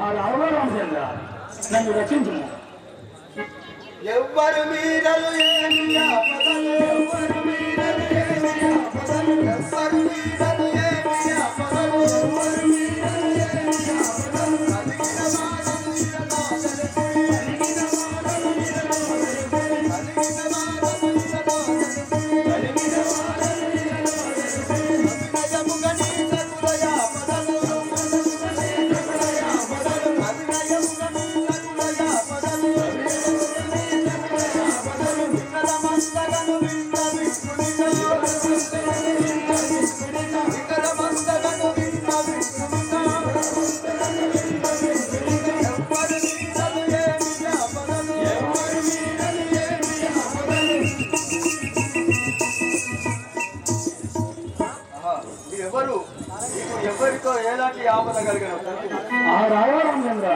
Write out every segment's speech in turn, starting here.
ఆ రామరామచంద్ర నన్ను రక్షించు. ఎవ్వరు మీరలు ఏమి ఆపదలు, ఎవ్వరు మీరలు ఏమి ఆపదలు, ఎవ్వరు మీరలు ఏమి ఆపదలు, ఎవ్వరు మీరలు ఏమి ఆపదలు. కలిగిన మాటలు ఇరనాదలు పోయి, కలిగిన మాటలు ఇరనాదలు పోయి, కలిగిన మాటలు ఇరనాదలు పోయి, కలిగిన మాటలు ఇరనాదలు పోయి. అభినయముగ నీ సకుల ఆపదలు, అభినయముగ నీ సకుల ఆపదలు, అభినయముగ నీ సకుల ఆపదలు. వికలమంతగను విన్న విష్ణునిగా, వికలమంతగను విన్న విష్ణునిగా, ఎవ్వరు మీరలు ఏమి ఆపదలు, ఎవ్వరు మీరలు ఏమి ఆపదలు. ఎవరు నీకు ఎవరితో ఎలాంటి ఆపద కలిగిన ఆ రామరామచంద్ర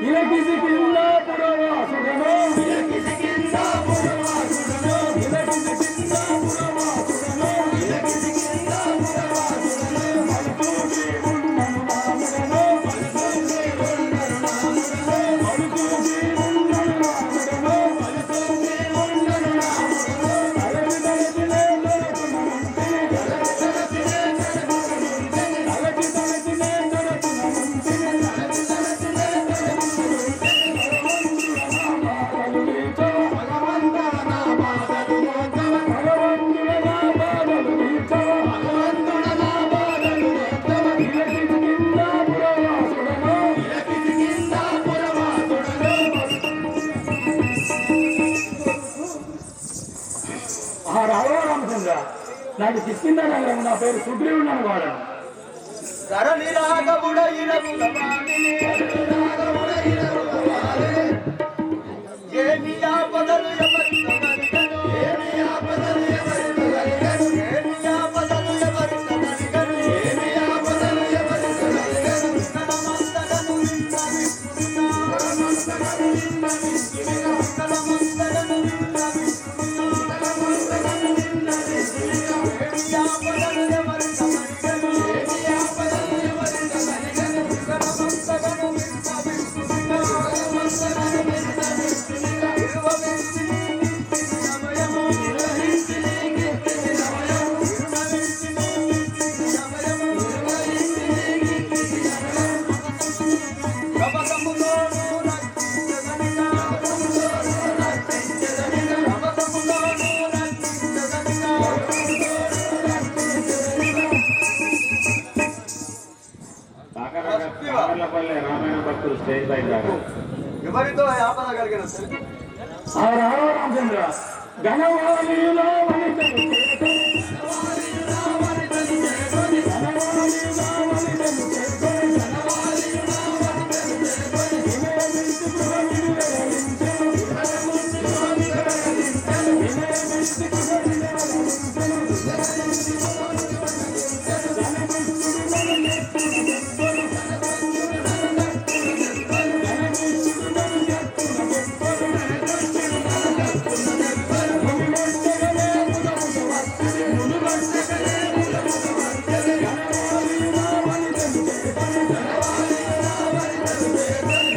ఇలకిసి కింద పురవాసుడను, ఇలకిసి కింద పురవాసుడను, ఇలకిసి కింద పురవాసుడను, ఇలకిసి కింద పురవాసుడను. మరుతూకి ఉన్నను నాముడను, మరుతూకి ఉన్నను నాముడను, మరుతూకి ఉన్నను నాముడను, మరుతూకి ఉన్నను నాముడను. అలకి తలకినే దొరకునంటిని, అలకి తలకినే దొరకునంటిని, అలకి తలకినే దొరకునంటిని, అలకి తలకినే దొరకునంటిని. భగవంతుడ నా బాధలు తీర్చు, భగవంతుడ నా బాధలు తీర్చు, భగవంతుడ నా బాధలు తీర్చు. ఇలకిసి కింద పురవాసుడను, ఇలకిసి కింద పురవాసుడను. ఆ రామరామచంద్ర నాకు కిష్కింద నగరం, నా పేరు సుగ్రీవుడు అని వాడను. ధరణి రాగముడ ఇరములవాణి, ధరణి రాగముడ ఇరములవాణి. ఏమి ఆపదలు ఎవరితో కలిగను, ఏమి ఆపదలు ఎవరితో కలిగను, ఏమి ఆపదలు ఎవరితో కలిగను, ఏమి ఆపదలు ఎవరితో కలిగను. వికలమంతగను విన్న విష్ణునిగా, వికలమంతగను విన్న విష్ణునిగా, వికలమంతగను విన్న విష్ణునిగా, వికలమంతగను విన్న విష్ణునిగా. ఏమి ఆపదలు ఎవరితో కలిగను, ఏమి ఆపదలు ఎవరితో కలిగను. వికలమంతగను విన్న విష్ణునిగా, వికలమంతగను విన్న విష్ణునిగా. ఇరువవించిని కీర్తిని అభయము, ఇరువవించిని కీర్తిని అభయము, ఇరువవించిని కీర్తిని అభయము, ఇరువవించిని కీర్తిని అభయము. కపటములోను రక్షించదనిగా, కపటములోను రక్షించదనిగా, కపటములోను రక్షించదనిగా, కపటములోను రక్షించదనిగా. కాకర్లపల్లి రామాయణ భక్తులు స్టేజ్ పైన రాగా ఎవరితో ఆపద కలిగిన ఆ రామరామచంద్ర ఘనవాణిలో వనితను చేకొని, ఘనవాణిలో వనితను చేకొని, ఘనవాణిలో వనితను చేకొని, ఘనవాణిలో వనితను చేకొని. వినయమించి గృహమిని వెడలించెను, వినయమించి గృహమిని వెడలించెను, వినయమించి గృహమిని వెడలించెను, వినయమించి గృహమిని వెడలించెను. ధనమిచ్చుడు నన్ను నెట్టును గొప్పను, ధనమిచ్చుడు నన్ను నెట్టును గొప్పను, ధనమిచ్చుడు నన్ను నెట్టును గొప్పను, ధనమిచ్చుడు నన్ను నెట్టును గొప్పను. మునిగొట్టగలే మునముగ వర్తని, మునిగొట్టగలే మునముగ వర్తని. ఘనవాణిలో వనితను చేకొని, ఘనవాణిలో వనితను చేకొని.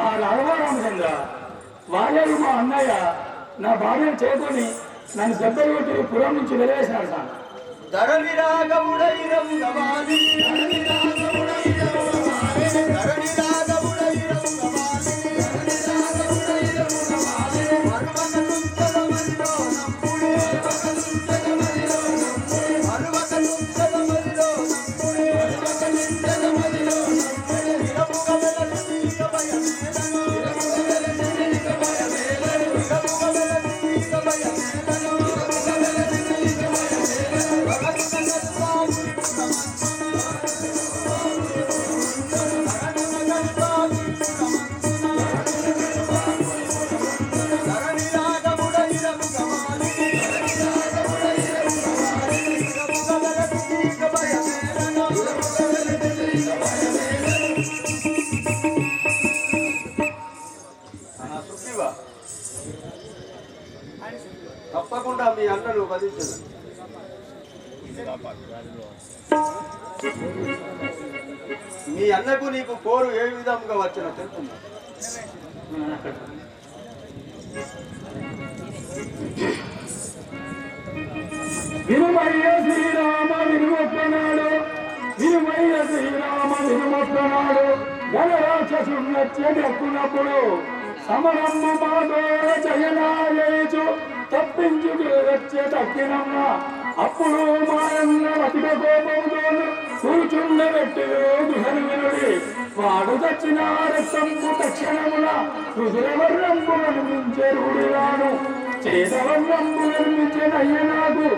ఆ రామరామచంద్ర వాలేరు మా అన్నయ్య నా భార్యను చేకొని నన్ను దెబ్బలు కొట్టి పురం నుంచి వెలేసినాడు సార్. ధరణి రాగముడ ఇరములవాణి, ధరణి రాగముడ ఇరములవాణి, ధరణి రాగముడ ఇరములవాణి, ధరణి రాగముడ ఇరములవాణి. మరువక తుంచదమదిలో నమ్ముడే, మరువక తుంచదమదిలో నమ్ముడే, మరువక తుంచదమదిలో నమ్ముడే, మరువక తుంచదమదిలో నమ్ముడే. ఇరముగ వెలసి నీక భయమేలను, ఇరముగ వెలసి నీక భయమేలను, ఇరముగ వెలసి నీక భయమేలను, ఇరముగ వెలసి నీక భయమేలను. తప్పకుండా మీ అన్నలు వధించదు. మీ అన్నకు నీకు పోరు ఏ విధంగా వచ్చిన తెలుపుతుంది. వినుమయ్య శ్రీరామ వినుమొక్కనాడు, వినుమయ్య శ్రీరామ వినుమొక్కనాడు, గణరాక్షసున్నప్పుడు సమరమ్మ మాధోర జయనాయేచు తప్పించుకు వచ్చే తక్కినమ్మ అప్పుడు మాయన్న అతిక కోపంతో కూర్చుండబెట్టి గుహను వినుడి వాడు చచ్చిన రక్తంపు తక్షణమున రుద్రవర్ణంపు నిర్మించే రూడిరాడు చేతవర్ణంపు నిర్మించినయ్య నాకు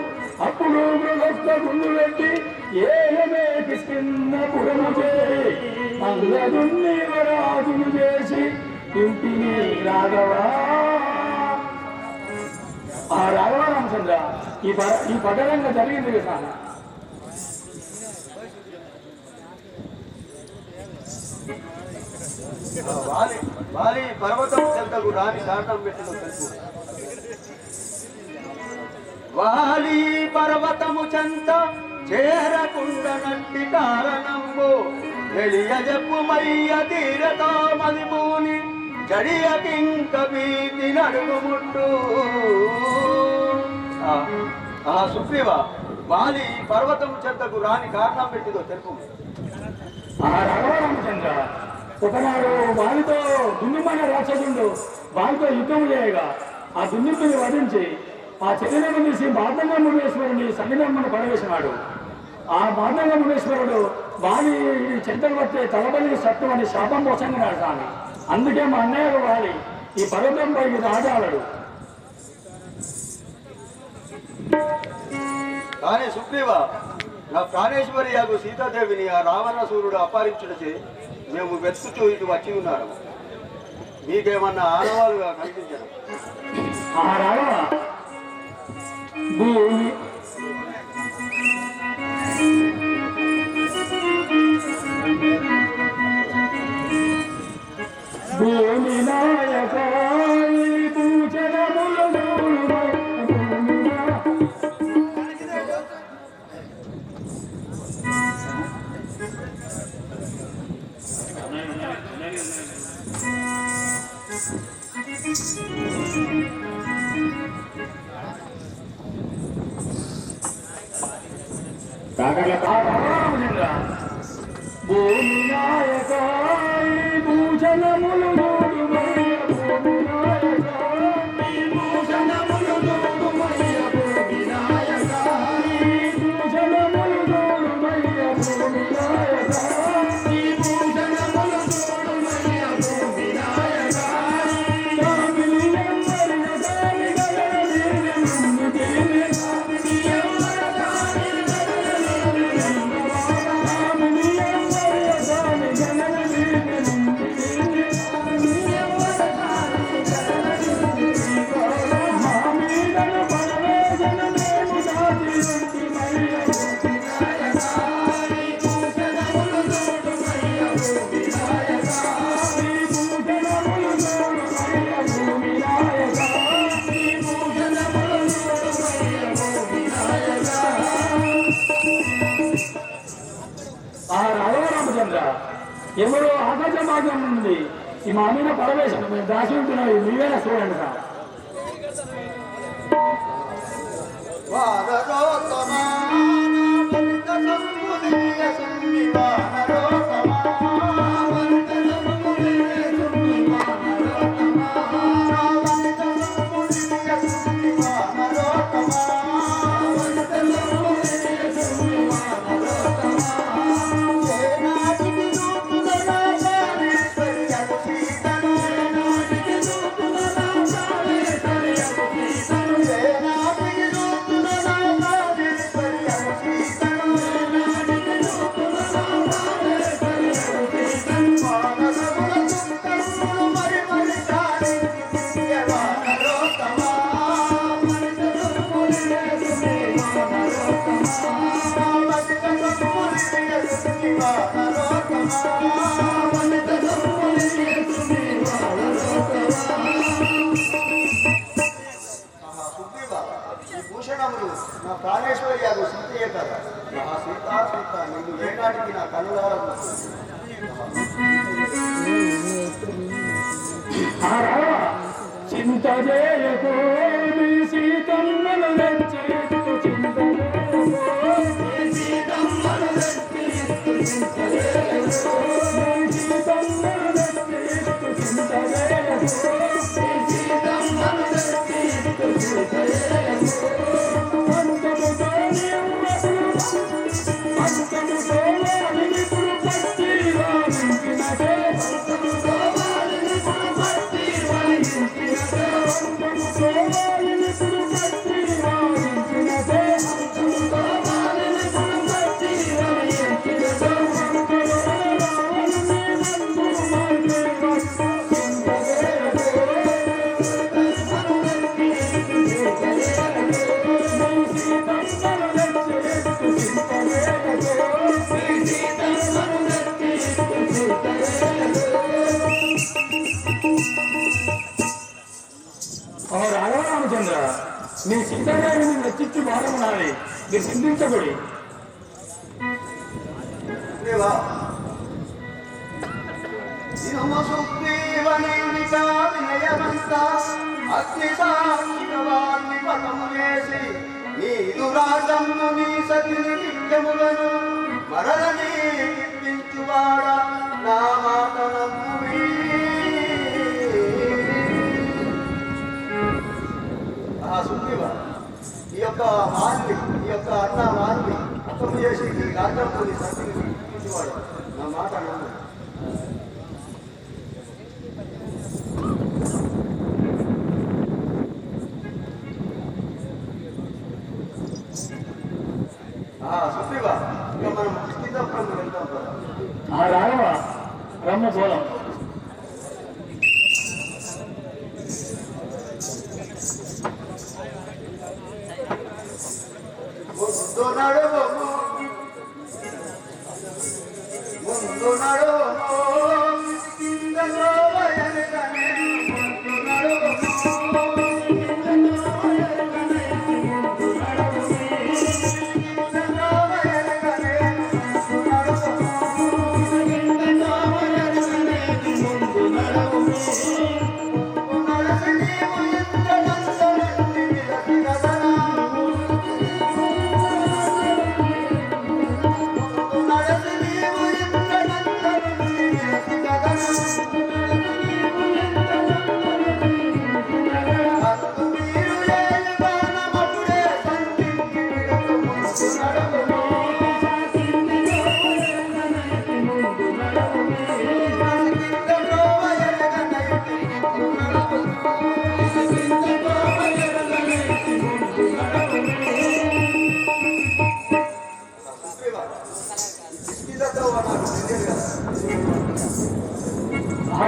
అప్పుడు మృగొక్క గుండు పెట్టి ఏమే కిష్కిన్న పురము చేరి అల్లదున్ని వరాజును చేసి ఇంటిని రాఘవా. ఆ రాఘవ రామచంద్ర ఈ పట్టణంగా జరిగింది కదా. వాలి పర్వతం చెంతకు రాని దాటం పెట్టిన తెలుపు. వాలి పర్వతము చెంత చేరకుండనట్టి కారణంబు తెలియజెప్పుమయ్య తీరతో మదిమూని జడియకింక వీతి నడుగుముట్టు. సుగ్రీవ, వాలి పర్వతం చెంతకు రాని కారణం పెట్టిదో తెలుపు. ఆ రాఘవరామచంద్ర ఒకనాడు వారితో దున్నుమన్న రాక్షసుడు వారితో యుద్ధం చేయగా ఆ దున్నుని వధించి ఆ చెల్లెలను తీసి బాధంగా మునేశ్వరుని సన్నిధమ్మను పడవేసినాడు. ఆ బాధంగా మునేశ్వరుడు వాలి చెంతలు పట్టే తలబలి సత్తు అని శాపం పోసంగినాడు స్వామి. అందుకే మా అన్నయ్య వాలి ఈ పర్వతంపై రాజాలడు. కానీ సుగ్రీవ, నా ప్రాణేశ్వరి యాగు సీతాదేవిని ఆ రావణాసురుడు అపహరించుటచే మేము వెతుకుతూ ఇటు వచ్చి ఉన్నాడు. మీకేమన్నా ఆనవాలుగా కనిపించడం? ఆ రాఘవ భూమి భూమి నాయక పూజనములు భూమి నాయక భూషణములు ఎవరో ఆకాశ మార్గం ఉంది. ఈ మా మీద పరమేశ్వరం మేము దాచి ఉంటున్నాం. మీవేనా చూడండి సార్. భూషణములు నా ప్రాణేశ్వరి యాగు సీతయ్య కదా ఆ సీత సీత నీకు ఏనాటికి నా కనులారా చింత చేయకు సీతమ్మను రక్షిస్తు చింత రామచంద్ర నీ సీతాదేవిని నచ్చించు బాలమునాలి మీరు చింతించబడి మరలని పిలిపించువాడా నా మాట సుగ్రీవ ఈ యొక్క మాన్వి ఈ యొక్క అన్న మాన్వి అర్థం చేసి ఈ రాజ్యంతో సత్తిని పిలిపించేవాడు నా మాట నమ్ము సుగ్రీవ ఇక మనం స్థితపురం వెళ్తాం కదా రాఘవ రమ్మ పోలం ముందు నడుము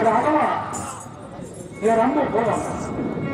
రాఘవ ఇక రమ్మ పోలం ఆ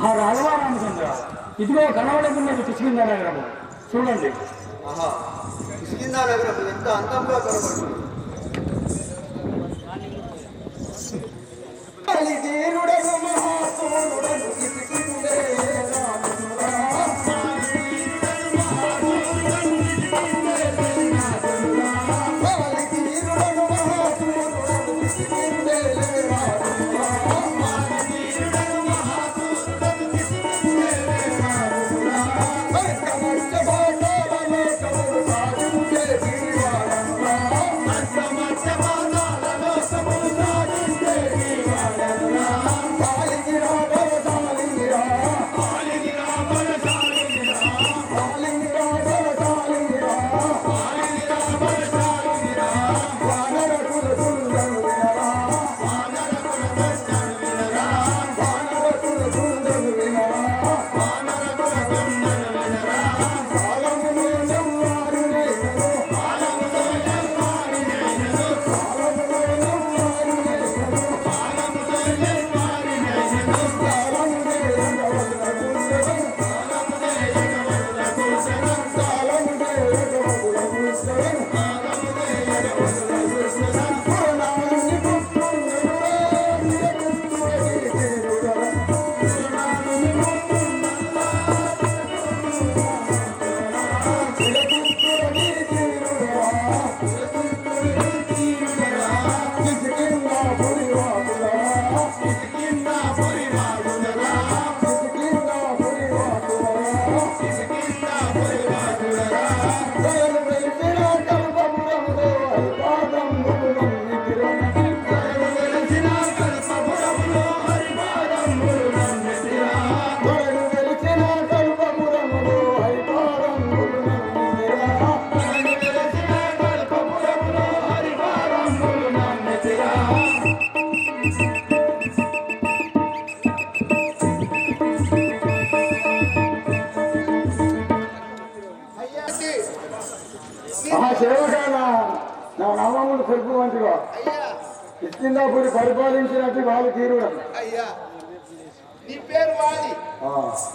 ఆ రాఘవారామచంద్ర ఇదిగో కనబడకున్నది కిష్కింద నగరము చూడండి. కిష్కింద నగరం ఎంత అందంగా కనబడుతుంది. నా నామములు తెలుపు వంటిగా కిష్కిందాపురి పరిపాలించినట్టు వాళ్ళు తీరుడం. అయ్యా నీ పేరు వాలి,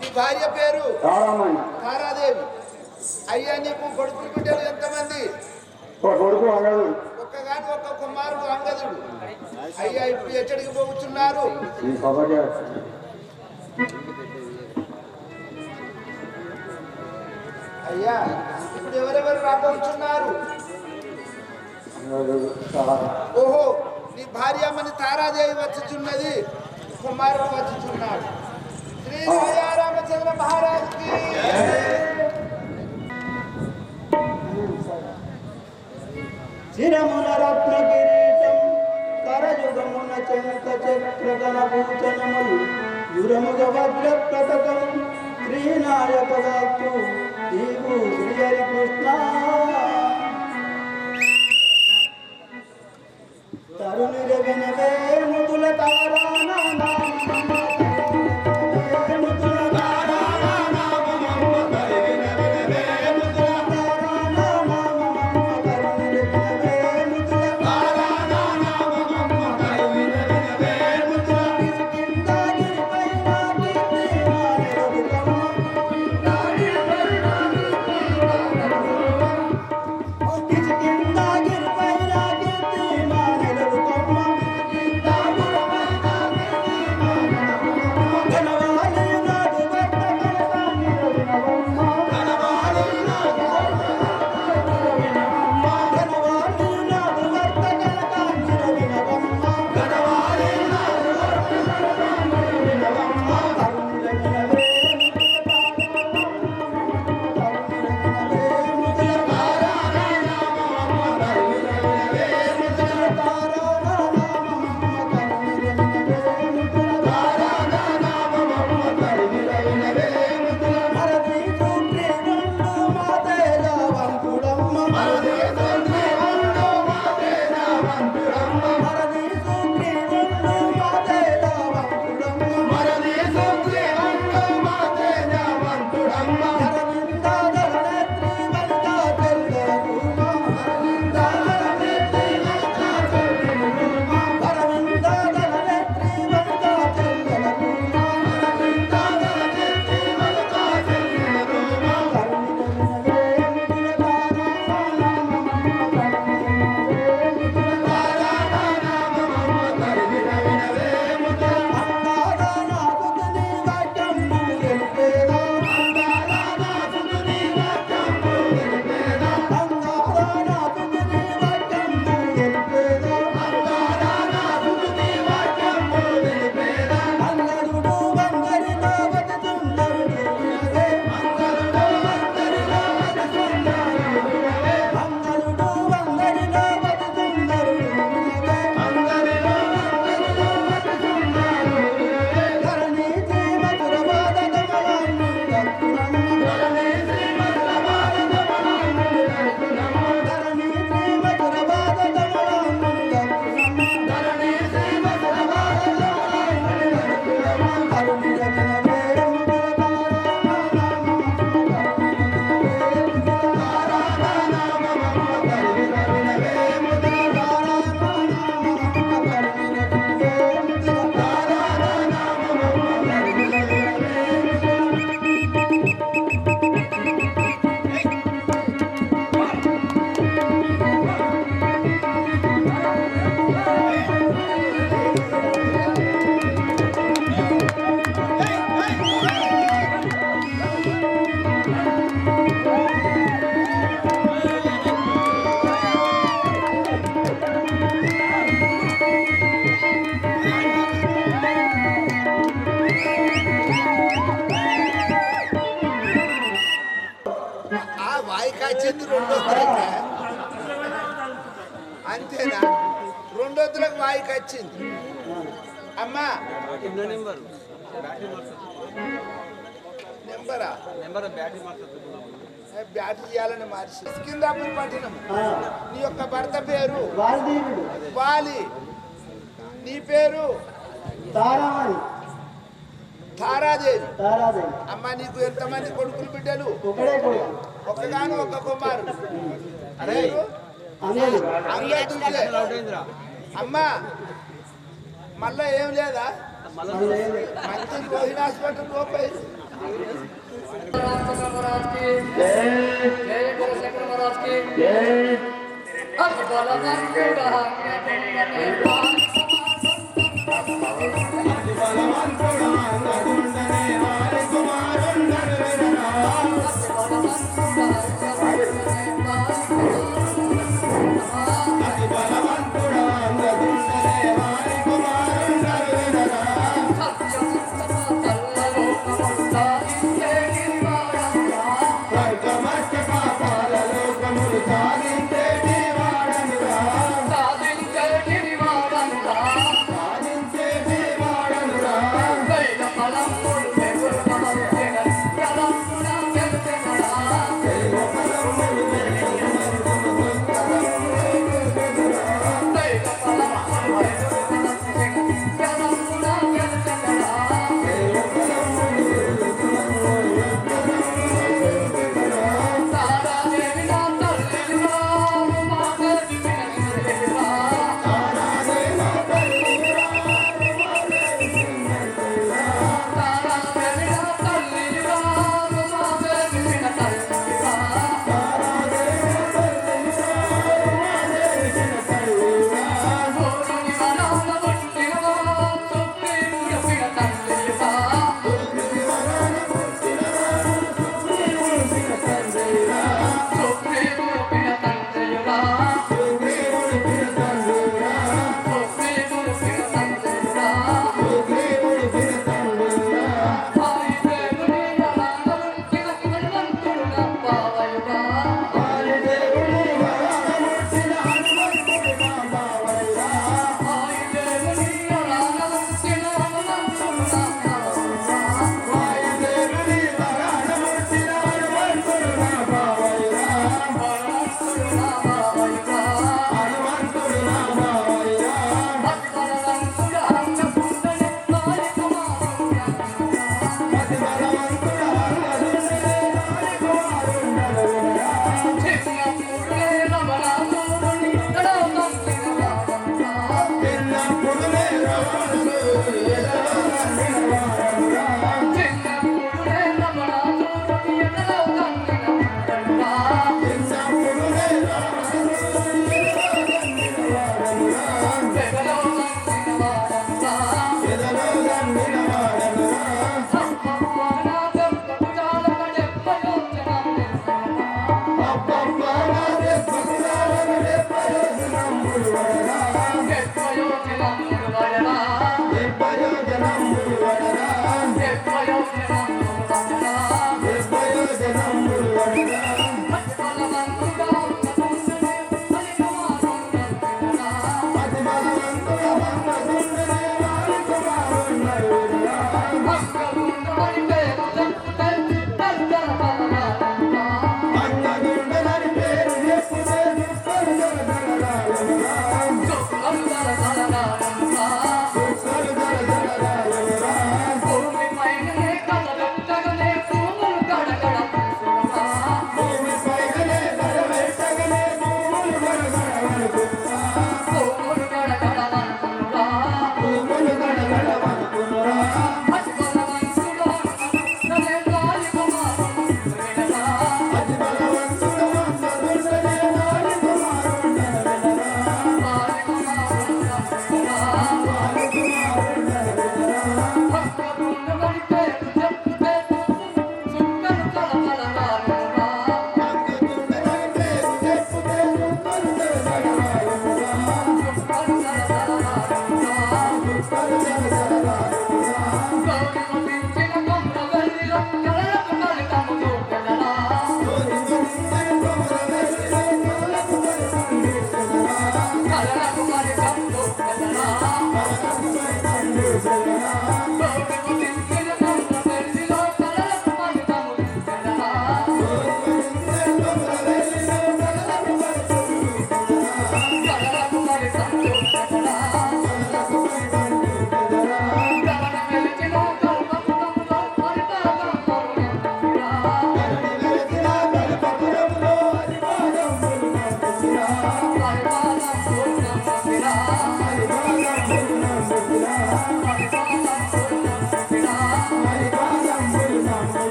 నీ భార్య పేరు తారాదేవి. అయ్యా నీకు కొడుకు బిడ్డలు ఎంతమంది? కొడుకు అంగదుడు, ఒక్కగాని ఒక్క కుమారుడు అంగదుడు. అయ్యా ఇప్పుడు ఎక్కడికి పోతున్నారు? అయ్యా ఇప్పుడు ఎవరెవరు రాబోతున్నారు? ఓహో నీ భార్యమని తారాదేవి వచ్చుచున్నది, కుమారుడు వచ్చుచున్నాడు. శ్రీ రామచంద్ర మహారాజుకి శిరమున రత్న కిరీటం కరయుగమున చంక చక్రగణ భూషణములు యురముగ వజ్ర ప్రతకం శ్రీనాయక వాక్యు నీవు శ్రీ హరి కృష్ణ తరుణి రవినవే ముదుల తారానా పొద్దులకు వాయికి వచ్చింది అమ్మా నెంబరా బ్యాటరీ చేయాలని మార్చి కిందాపూర్ పట్టినం. నీ యొక్క భర్త పేరు వాలి, నీ పేరు తారామణి. తారాదేవి. తారాదేవి. అమ్మ నీకు ఎంతమంది కొడుకులు బిడ్డలు? ఒకడే కొడుకు. ఒక్కగాను ఒక్క కుమారుడు. అమ్మా మళ్ళా ఏం లేదా? మంచి రోహిణి హాస్పిటల్ పోయి Hare Rama, Hare Rama,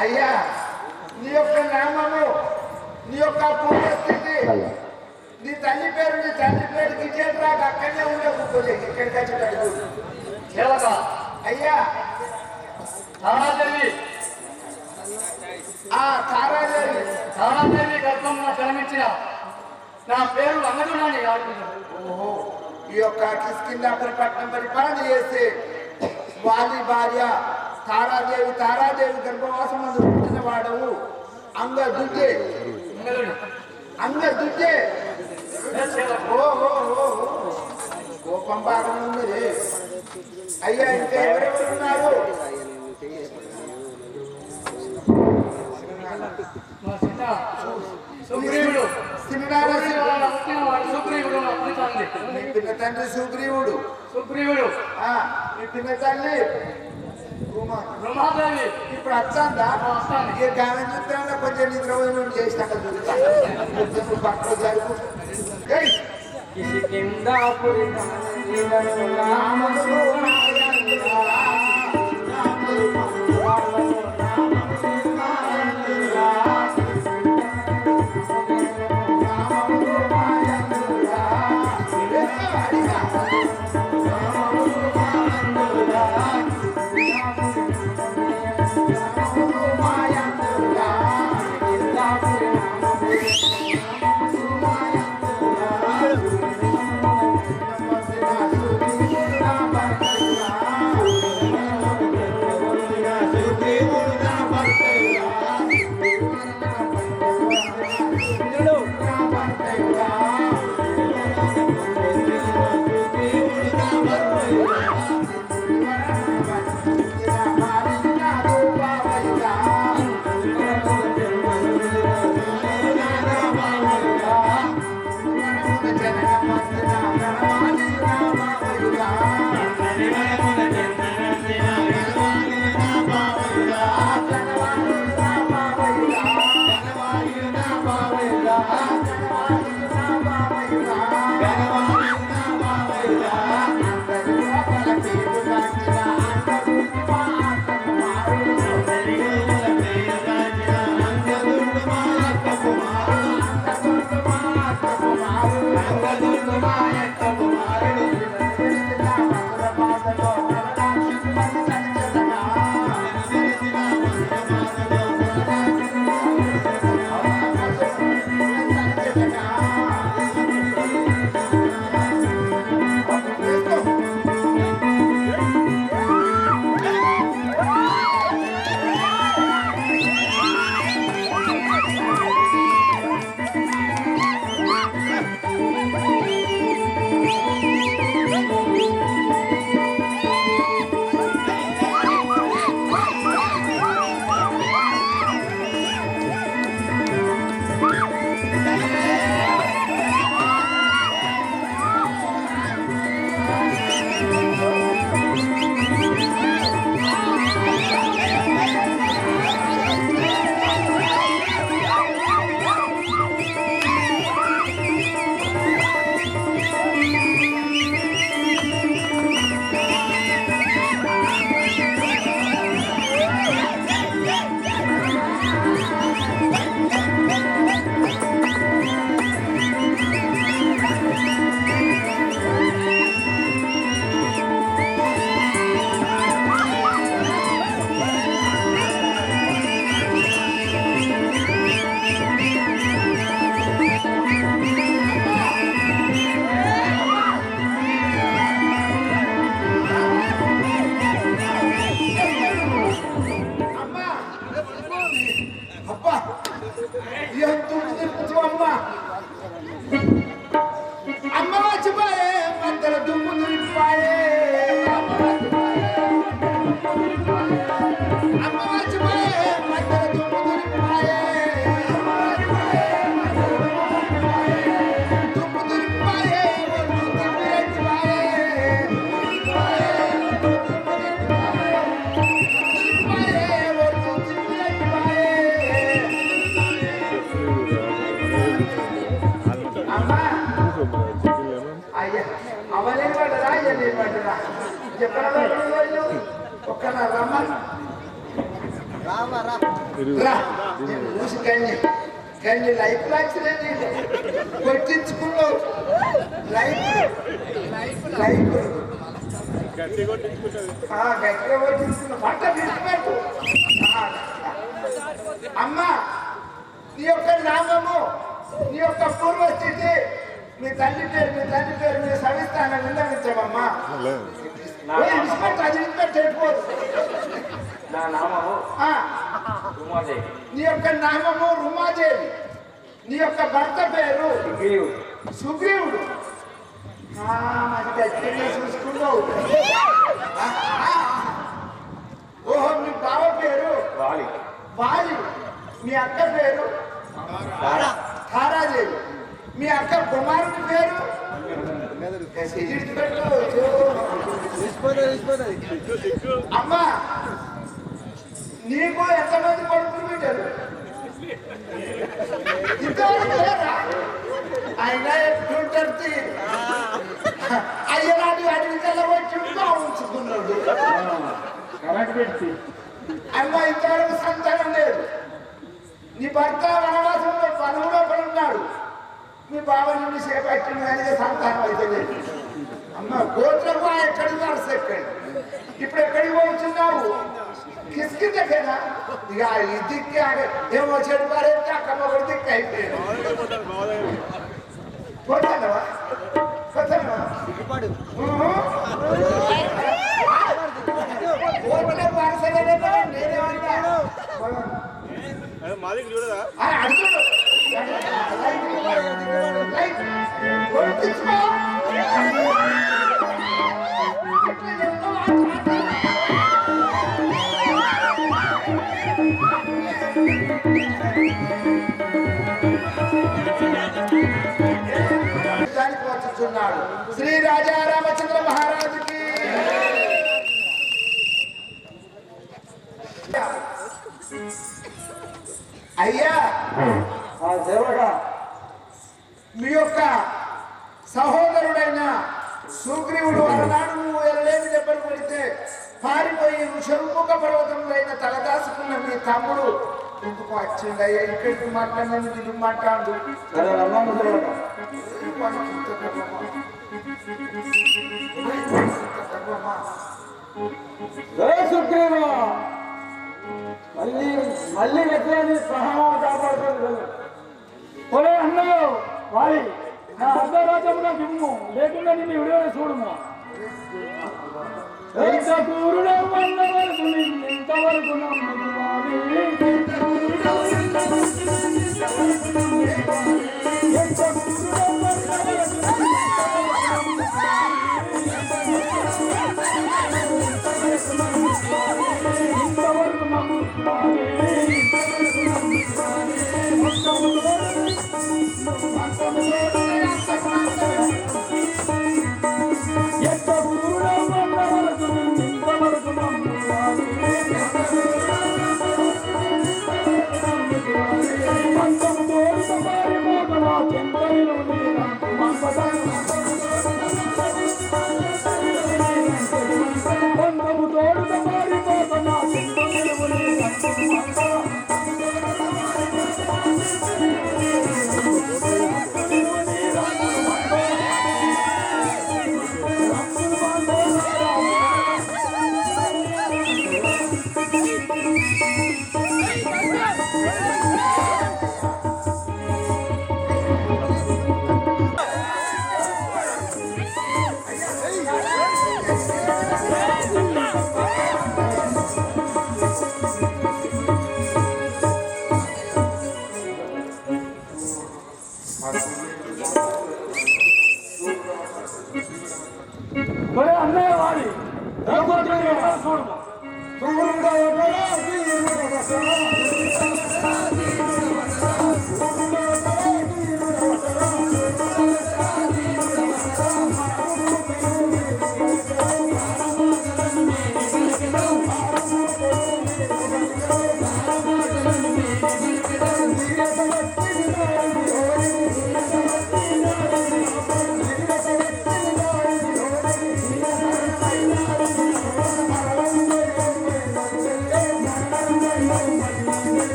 అయ్యా నీ యొక్క నామము నీ యొక్క పూర్వస్థితి నీ తల్లి పేరు నీ తండ్రి పేరు గిట్టేది రాక అక్కడనే ఉండే కూర్చోలేదు ఇక్కడికి వచ్చేటప్పుడు అయ్యా తారాదేవి తారాదేవి గర్భంలో జన్మించిన నా పేరు అంగదుడాన్ని ఆడుతున్నాను. ఓహో ఈ యొక్క కిష్కిందాపురి పట్టణం పరిపాలన చేసే వాలి భార్య తారాదేవి గర్భవాసం మందు పుట్టిన వాడవు అంగదుడ్డే ఓహో కోపం బాగా ఉన్నది అయ్యా ఇంకా ఎవరెవరు ఉన్నారు సుగ్రీవుడు మీ పిన్న తండ్రి సుగ్రీవుడు మీ పిన్న తల్లి బ్రహ్మాదేవి ఇప్పుడు వస్తుందా ఈ గానం చూద్దాం కొంచెం నిద్ర నుండి చేసినాక చూద్దాం పక్కన జరుపు రమ్మా రా నేను చూసి కండి లైఫ్ వచ్చినాయి కొట్టించుకున్నావు లైఫ్ గట్టిగా కొట్టించుకున్నావు పట్ట తీసుకున్నట్టు అమ్మా నీ యొక్క నామము నీ యొక్క పూర్వస్థితి మీ తండ్రి పేరు మీ సవిస్తాన్ని విన్నవించమమ్మా నా నామము రుమాదేవి. నీ యొక్క నామము రుమాదేవి. నీ యొక్క భర్త పేరు సుగ్రీవుడు. మరి గట్టిగా చూసుకున్నావు. ఓహో మీ బావ పేరు వాలి. మీ అక్క పేరు తారాదేవి. మీ అక్క కుమారుడి పేరు అమ్మా నీకు ఎంతమంది కొడుకులు పెట్టారు? ఇంతవరకు లేరా? అయినా ఎట్లుంటారు అయ్యలాంటి అడవికల్లా వచ్చి ఉంచుకున్నాడు. అమ్మా ఇంతవరకు సంతానం లేదు. నీ భర్త వనవాసంలో పనులో పడున్నాడు. మీ బావ నుండి చేపట్టిన కానీ సంతానం అయితే లేదు. అమ్మ గోత్రమా ఎక్కడికి నడుస్తాయి? ఇప్పుడు ఎక్కడికి పోతున్నావు? కిస్కిందకేనా? ఇక ఈ దిక్కి ఏమో చెడు పారేస్తే అక్కమ్మ కూడా దిక్కు అయిపోయాడు. పోతావా నేనేమన్నా అడుగుడు వచ్చుచున్నాడు. శ్రీ రాజా రామచంద్ర మహారాజుకి అయ్యా మీ యొక్క సహోదరుడైన సుగ్రీవుడు అలనాడు నువ్వు ఎల్లేని దెబ్బలు కొడితే పారిపోయి షణ్ముఖ పర్వతంలో తలదాసుకున్న మీ తమ్ముడు ఎందుకు వచ్చిందయ్యా? ఇక్కడికి మాట్లాడినందుకు ఇది మాట్లాడు. సుగ్రీవా మళ్ళీ ఎట్లని సహాయం కాపాడుతుంది. పొలే అన్నయ్య వారి నా అర్ధరాజ్యమున దిమ్ము లేకుండా నిన్ను విడుదల చూడుము. ఎంత కూరుడే వల్ల వరకు ఇంతవరకు నమ్మదు వాలి. ఎంత కూరుడే ఇంతవరకు నమ్ముతాను. ఎంత గురుడా వరకు ఇంతవరకు నమ్ముతాను. పంతము తోడు సవారి మోగనా చెంతరిలో పంతము తోడు సవారి మోగనా చెంతరిలో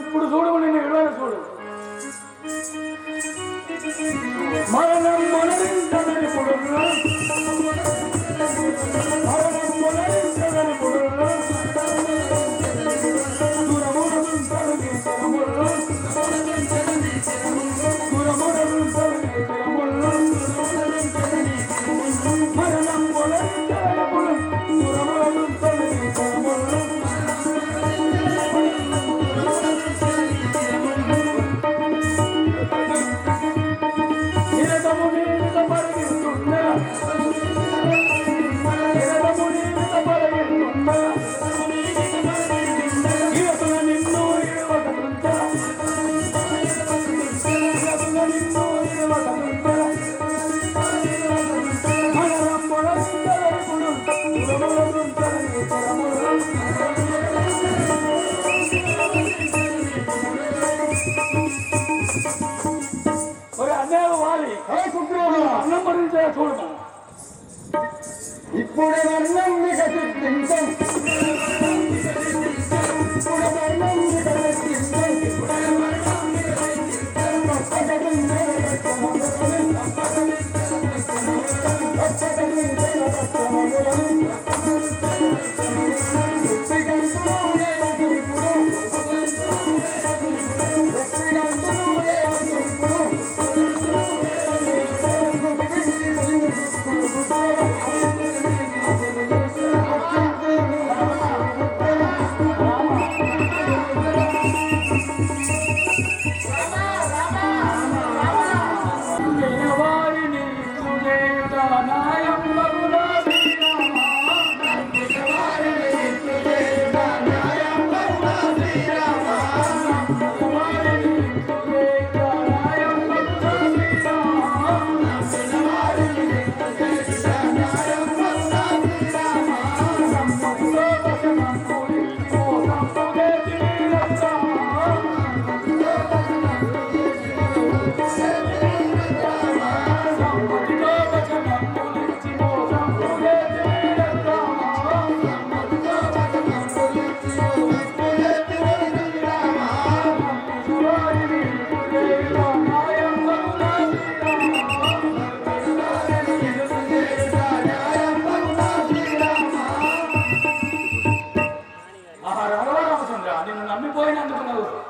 ఇప్పుడు చూడు నిన్ను విలువైన చూడు మరణం మొదలించదని పొడుల్లో మరణం మొదలించదని పొడుల్లో మరణం మొదలించదని చూడమా ఇప్పుడు వర్ణం మీకు తింటాం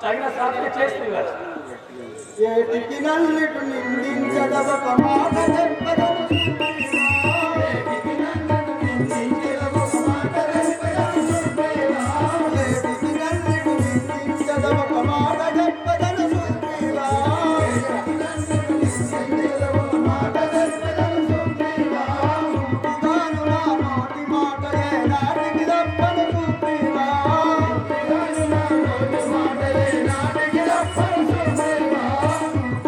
తగిన సాధన చేస్తే కదా ఏటికి నల్లిటు నిందించదవక మాట చెప్పదను ఏటికి నల్లిటు నిందించదవక మాట చెప్పదను ఏటికి నల్లిటు నిందించదవక మాట చెప్పదను సుగ్రీవా ఏటికి నల్లిటు నిందించదవక మాట చెప్పదను సుగ్రీవా ఇదాను నా నోటి మాటలే నాటికి తప్పను సుగ్రీవా ఇదాను నా నోటి మాటలే నాటికి తప్పను సుగ్రీవా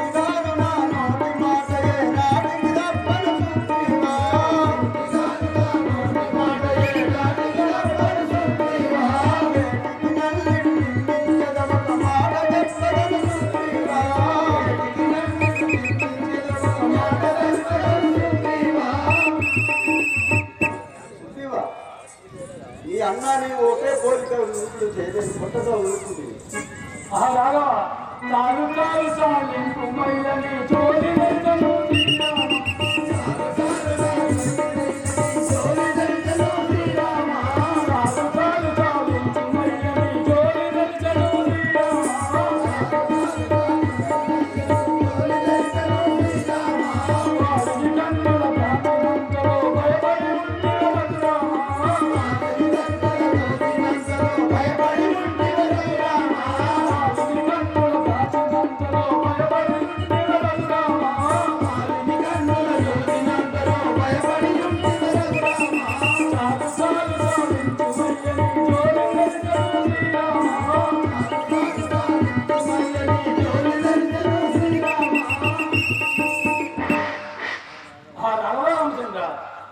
ఇదాను నా నోటి మాటలే నాటికి తప్పను సుగ్రీవా ఇదాను నా నోటి మాటలే నాటికి తప్పను సుగ్రీవా ఏటికి నల్లిటు నిందించదవక మాట చెప్పదను సుగ్రీవా ఏటికి నల్లిటు నిందించదవక మాట చెప్పదను సుగ్రీవా సుగ్రీవా ఈ అన్నాన్ని ఒకే కోరిక ఊరుకుడు చేయలేదు పుట్టతో ఊరుకుంది రాఘవ చాలు చాలు చాలింపు మయ్యని చోటి వెంటను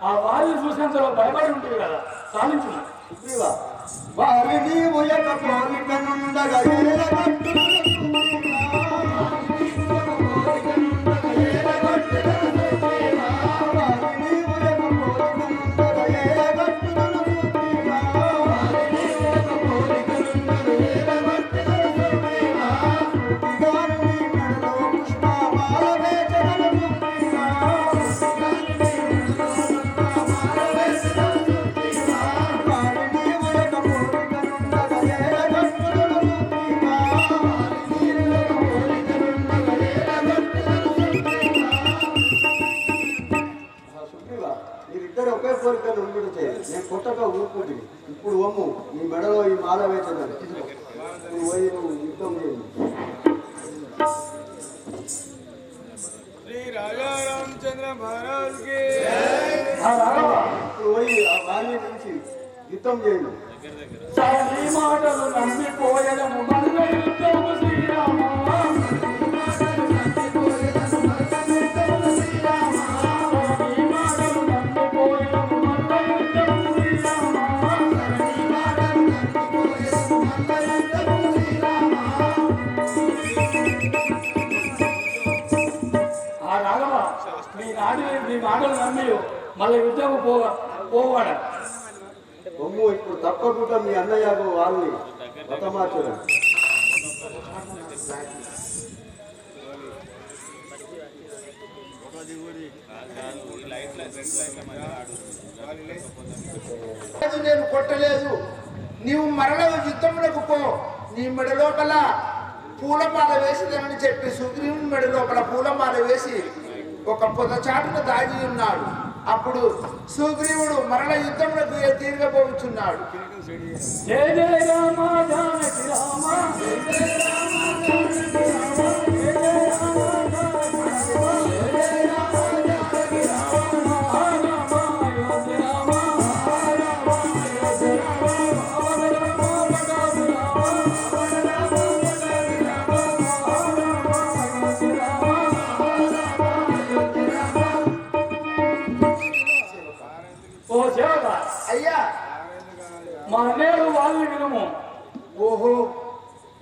ఆ వారిని చూసినంతలో భయపడి ఉంటుంది కదా సాధించు సుగ్రీవా వారి నీవు యొక్క కోరిక నుండగా ఏల కట్టును సుగ్రీవా వారి నీవు యొక్క కోరిక నుండగా ఏల కట్టును సుగ్రీవా ఇద్దరు ఒకే కోరికలు ఉండి చేయాలి. నేను కొట్టక ఊరుకుంటుంది. ఇప్పుడు ఒమ్ము నీ మెడలో ఈ మాల వేసేదాన్ని నువ్వు పోయి నువ్వు యుద్ధం చేయండి. श्री राजा रामचंद्र महाराज के ఇప్పుడు పోయి ఆ వాణి నుంచి యుద్ధం చేయండి. నీ మాటలు నమ్మిపోయదను మల్ల యుద్ధము శ్రీరామ నీ మాటలు నమ్మి మళ్ళీ యుద్ధము పోవాడ ఒమ్ము ఇప్పుడు తప్పకుండా మీ అన్నయ్యకు వాళ్ళని మతమార్చడం. నేను కొట్టలేదు. నీవు మరల యుద్ధములకు పో. నీ మెడ లోపల పూలమాల వేసిదేమని చెప్పి సుగ్రీవుని మెడ లోపల పూలమాల వేసి ఒక పొద చాటున దాగి ఉన్నాడు. అప్పుడు సుగ్రీవుడు మరల యుద్ధములకు తీరగబోచున్నాడు. జయ జయ రామ జానకి రామ జయ జయ రామ జానకి రామ జయ జయ రామ జానకి రామ రామ అయోధ్య రామ రామ అయోధ్య రామ రామ పటాభి రామ ఓ సేవక అయ్యా, మా అన్నయ్యలు వాళ్ళని వినుము. ఓహో,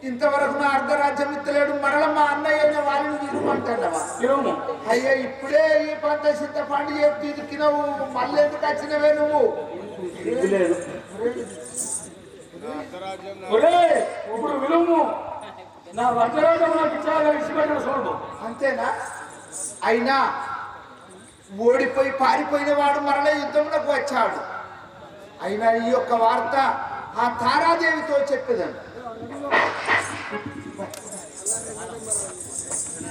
ఇంతవరకు నా అర్ధరాజ్యం ఇత్తలేడు, మరల మా అన్నయ్య వాళ్ళని విలుమంటున్నావా? వినుము. అయ్యా, ఇప్పుడే ఈ పంట సిద్ధ పండు చెప్పి ఇదికినవు, మళ్ళీ ఎందుకు వచ్చినవే నువ్వు? ఇది లేదు. ఒరే, ఇప్పుడు వినుము. నా వజ్రరాజం నాకు ఇచ్చాగా ఇచ్చిపెట్టిన చూడు. అంతేనా? అయినా ఓడిపోయి పారిపోయిన వాడు మరల యుద్ధంలోకి వచ్చాడు. అయినా ఈ యొక్క వార్త ఆ తారాదేవితో చెప్పేదాన్ని.